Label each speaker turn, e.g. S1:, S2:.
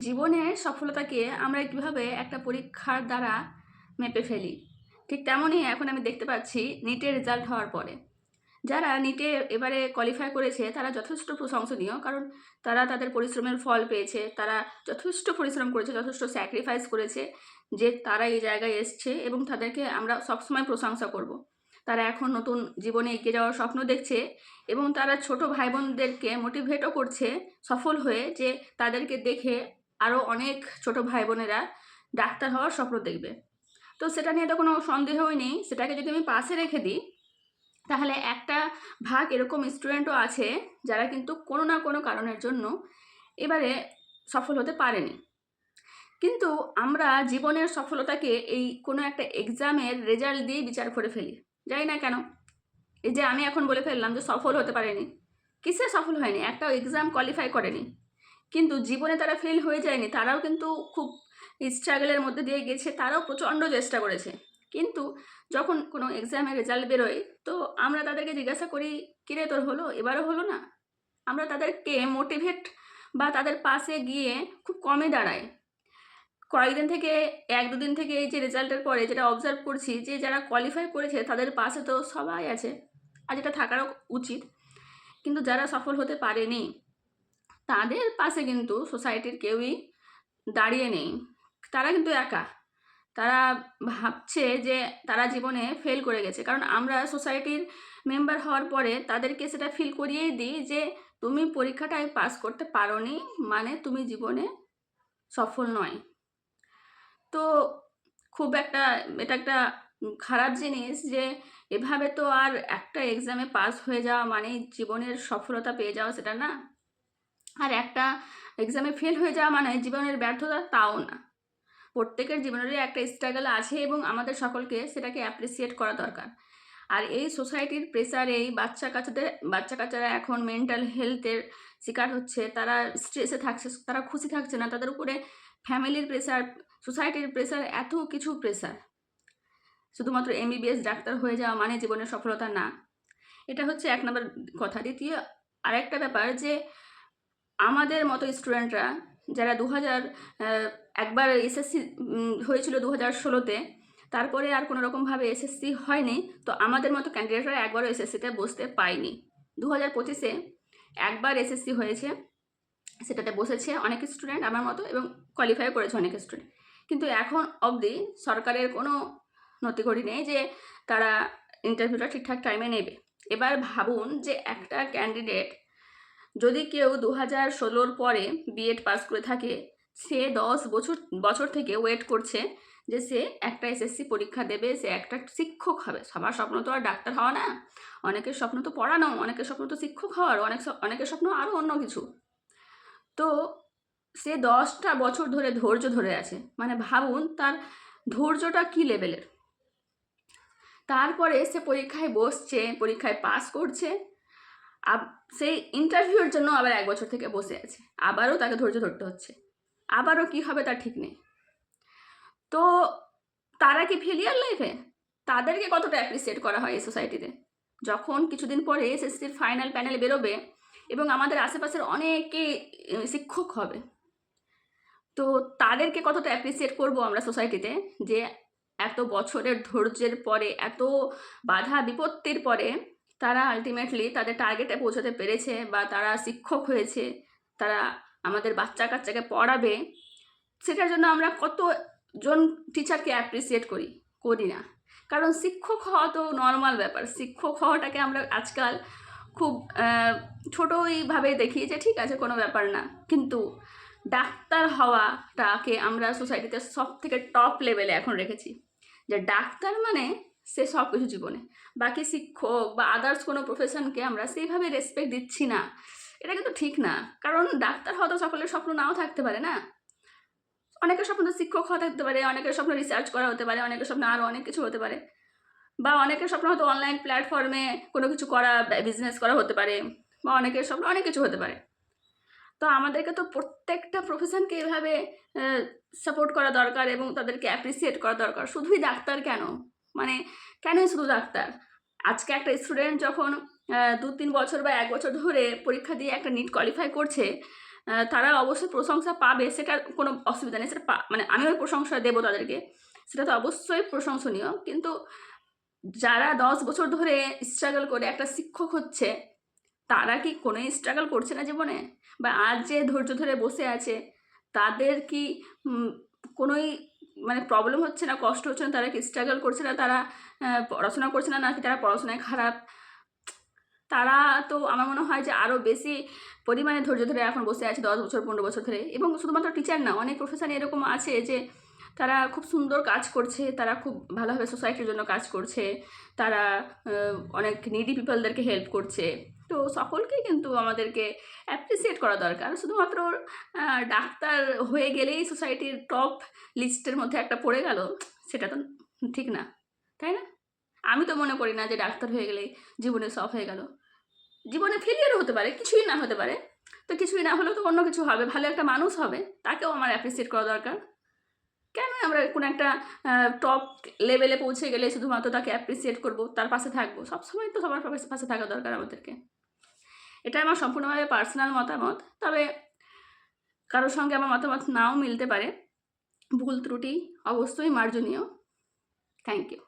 S1: জীবনের সফলতাকে আমরা কিভাবে একটা পরীক্ষার দ্বারা মেপে ফেলি, ঠিক তেমনই এখন আমি দেখতে পাচ্ছি নিটের রেজাল্ট হওয়ার পরে যারা নিটে এবারে কোয়ালিফাই করেছে তারা যথেষ্ট প্রশংসনীয়। কারণ তারা তাদের পরিশ্রমের ফল পেয়েছে, তারা যথেষ্ট পরিশ্রম করেছে, যথেষ্ট স্যাক্রিফাইস করেছে যে তারা এই জায়গায় এসছে এবং তাদেরকে আমরা সবসময় প্রশংসা করব। তারা এখন নতুন জীবনে এগিয়ে যাওয়ার স্বপ্ন দেখছে এবং তারা ছোট ভাই বোনদেরকে মোটিভেটও করছে সফল হয়ে, যে তাদেরকে দেখে আরও অনেক ছোট ভাই বোনেরা ডাক্তার হওয়ার স্বপ্ন দেখবে। তো সেটা নিয়ে তো কোনো সন্দেহই নেই। সেটাকে যদি আমি পাশে রেখে দিই, তাহলে একটা ভাগ এরকম স্টুডেন্টও আছে যারা কিন্তু কোনো না কোনো কারণের জন্য এবারে সফল হতে পারেনি। কিন্তু আমরা জীবনের সফলতাকে এই কোনো একটা এক্সামের রেজাল্ট দিয়ে বিচার করে ফেলি, জানি না কেন। এই যে আমি এখন বলে ফেললাম যে সফল হতে পারেনি, কিসে সফল হয়নি? একটা এক্সাম কোয়ালিফাই করেনি, কিন্তু জীবনে তারা ফেল হয়ে যায়নি। তারাও কিন্তু খুব স্ট্রাগলের মধ্যে দিয়ে গেছে, তারাও প্রচণ্ড চেষ্টা করেছে। কিন্তু যখন কোনো এক্সামের রেজাল্ট বেরোয়, তো আমরা তাদেরকে জিজ্ঞাসা করি, কিরে তোর হলো, এবারও হলো না? আমরা তাদেরকে মোটিভেট বা তাদের পাশে গিয়ে খুব কমে দাঁড়াই। কয়েকদিন থেকে, এক দুদিন থেকে এই যে রেজাল্টের পরে যেটা অবজার্ভ করছি, যে যারা কোয়ালিফাই করেছে তাদের পাশে তো সবাই আছে, আর যেটা থাকারও উচিত। কিন্তু যারা সফল হতে পারেনি তাদের পাশে কিন্তু সোসাইটির কেউই দাঁড়িয়ে নেই। তারা কিন্তু একা। তারা ভাবছে যে তারা জীবনে ফেল করে গেছে। কারণ আমরা সোসাইটির মেম্বার হওয়ার পরে তাদেরকে সেটা ফিল করিয়েই দিই যে তুমি পরীক্ষাটায় পাস করতে পারোনি মানে তুমি জীবনে সফল নয়। তো খুব একটা, এটা একটা খারাপ জিনিস যে এভাবে তো আর একটা এক্সামে পাস হয়ে যাওয়া মানেই জীবনের সফলতা পেয়ে যাওয়া, সেটা না। আর একটা এক্সামে ফেল হয়ে যাওয়া মানে জীবনের ব্যর্থতা, তাও না। প্রত্যেকের জীবনেরই একটা স্ট্রাগল আছে এবং আমাদের সকলকে সেটাকে অ্যাপ্রিসিয়েট করা দরকার। আর এই সোসাইটির প্রেসারে এই বাচ্চা কাচ্চারা এখন মেন্টাল হেলথের শিকার হচ্ছে। তারা স্ট্রেসে থাকছে, তারা খুশি থাকছে না। তাদের উপরে ফ্যামিলির প্রেসার, সোসাইটির প্রেসার, এত কিছু প্রেসার। শুধুমাত্র এমবিবিএস ডাক্তার হয়ে যাওয়া মানে জীবনের সফলতা না। এটা হচ্ছে এক নম্বর কথা। দ্বিতীয় আরেকটা ব্যাপার, যে আমাদের মতো স্টুডেন্টরা যারা একবার এসএসসি হয়েছিল 2016-তে, তারপরে আর কোনো রকমভাবে এসএসসি হয়নি। তো আমাদের মতো ক্যান্ডিডেটরা একবারও এসএসসিতে বসতে পায়নি। 2025-এ একবার এসএসসি হয়েছে, সেটাতে বসেছে অনেক স্টুডেন্ট আমার মতো এবং কোয়ালিফাই করেছে অনেক স্টুডেন্ট। কিন্তু এখন অবধি সরকারের কোনো নথিঘটি নেই যে তারা ইন্টারভিউটা ঠিকঠাক টাইমে নেবে। এবার ভাবুন যে একটা ক্যান্ডিডেট, যদি কেউ 2016-র পরে বিএড পাস করে থাকে, সে 10 বছর থেকে ওয়েট করছে যে সে একটা এসএসসি পরীক্ষা দেবে, সে একটা শিক্ষক হবে। সবার স্বপ্ন তো আর ডাক্তার হওয়া না, অনেকের স্বপ্ন তো পড়ানো, অনেকের স্বপ্ন তো শিক্ষক হওয়ার, অনেকের স্বপ্ন আরও অন্য কিছু। তো সে 10টা বছর ধরে ধৈর্য ধরে আছে, মানে ভাবুন তার ধৈর্যটা কী লেভেলের। তারপরে সে পরীক্ষায় বসছে, পরীক্ষায় পাস করছে, সেই ইন্টারভিউর জন্য আবার 1 বছর থেকে বসে আছে, আবারও তাকে ধৈর্য ধরতে হচ্ছে, আবারও কী হবে তার ঠিক নেই। তো তারা কি ফেলিয়ার লাইফে? তাদেরকে কতটা অ্যাপ্রিসিয়েট করা হয় এই সোসাইটিতে? যখন কিছুদিন পরে এসএসসির ফাইনাল প্যানেল বেরোবে এবং আমাদের আশেপাশের অনেকে শিক্ষক হবে, তো তাদেরকে কতটা অ্যাপ্রিসিয়েট করব আমরা সোসাইটিতে, যে এত বছরের ধৈর্যের পরে, এত বাধা বিপত্তির পরে তারা আলটিমেটলি তাদের টার্গেটে পৌঁছাতে পেরেছে, বা তারা শিক্ষক হয়েছে, তারা আমাদের বাচ্চা কাচ্চাকে পড়াবে। সেটার জন্য আমরা কতজন টিচারকে অ্যাপ্রিসিয়েট করি না। কারণ শিক্ষক হওয়া তো নর্মাল ব্যাপার। শিক্ষক হওয়াটাকে আমরা আজকাল খুব ছোটোইভাবে দেখি যে ঠিক আছে, কোনো ব্যাপার না। কিন্তু ডাক্তার হওয়াটাকে আমরা সোসাইটিতে সব থেকে টপ লেভেলে এখন রেখেছি, যে ডাক্তার মানে সে সব কিছু জীবনে। বাকি শিক্ষক বা আদার্স কোনো প্রফেশনকে আমরা সেইভাবে রেসপেক্ট দিচ্ছি না। এটা কিন্তু ঠিক না। কারণ ডাক্তার হওয়া তো সকলের স্বপ্ন নাও থাকতে পারে না। অনেকের স্বপ্ন তো শিক্ষক হওয়া থাকতে পারে, অনেকের স্বপ্ন রিসার্চ করা হতে পারে, অনেকের স্বপ্ন আরও অনেক কিছু হতে পারে, বা অনেকের স্বপ্ন হয়তো অনলাইন প্ল্যাটফর্মে কোনো কিছু করা, বিজনেস করা হতে পারে, বা অনেকের স্বপ্ন অনেক কিছু হতে পারে। তো আমাদেরকে তো প্রত্যেকটা প্রফেশনকে এভাবে সাপোর্ট করা দরকার এবং তাদেরকে অ্যাপ্রিসিয়েট করা দরকার। শুধুই ডাক্তার কেন, মানে কেনই শুধু ডাক্তার? আজকে একটা স্টুডেন্ট যখন 2-3 বছর বা 1 বছর ধরে পরীক্ষা দিয়ে একটা নিট কোয়ালিফাই করছে, তারা অবশ্যই প্রশংসা পাবে, সেটা কোনো অসুবিধা নেই, সেটা মানে আমিও প্রশংসা দেবো তাদেরকে, সেটা তো অবশ্যই প্রশংসনীয়। কিন্তু যারা 10 বছর ধরে স্ট্রাগল করে একটা শিক্ষক হচ্ছে, তারা কি কোনোই স্ট্রাগল করছে না জীবনে? বা আজ যে ধৈর্য ধরে বসে আছে, তাদের কি কোনোই মানে প্রবলেম হচ্ছে না, কষ্ট হচ্ছে না? তারা কি স্ট্রাগল করছে না? তারা পড়াশোনা করছে না, নাকি তারা পড়াশোনায় খারাপ? তারা তো আমার মনে হয় যে আরও বেশি পরিমাণে ধৈর্য ধরে এখন বসে আছে 10 বছর 15 বছর ধরে। এবং শুধুমাত্র টিচার না, অনেক প্রফেশন এরকম আছে যে তারা খুব সুন্দর কাজ করছে, তারা খুব ভালোভাবে সোসাইটির জন্য কাজ করছে, তারা অনেক নিডি পিপলদেরকে হেল্প করছে। তো সকলকেই কিন্তু আমাদেরকে অ্যাপ্রিসিয়েট করা দরকার। শুধুমাত্র ডাক্তার হয়ে গেলেই সোসাইটির টপ লিস্টের মধ্যে একটা পড়ে গেল, সেটা তো ঠিক না, তাই না? আমি তো মনে করি না যে ডাক্তার হয়ে গেলেই জীবনে সব হয়ে গেল। জীবনে ফেলিয়ারও হতে পারে, কিছুই না হতে পারে। তো কিছুই না হলেও তো অন্য কিছু হবে, ভালো একটা মানুষ হবে, তাকেও আমার অ্যাপ্রিসিয়েট করা দরকার। কেন আমরা কোনো একটা টপ লেভেলে পৌঁছে গেলে শুধুমাত্র তাকে অ্যাপ্রিসিয়েট করবো, তার পাশে থাকবো? সবসময় তো সবার পাশে থাকা দরকার আমাদেরকে। এটা আমার সম্পূর্ণভাবে পার্সোনাল মতামত, তবে কারোর সঙ্গে আমার মতামত নাও মিলতে পারে। ভুল ত্রুটি অবশ্যই মার্জনীয়। Thank you.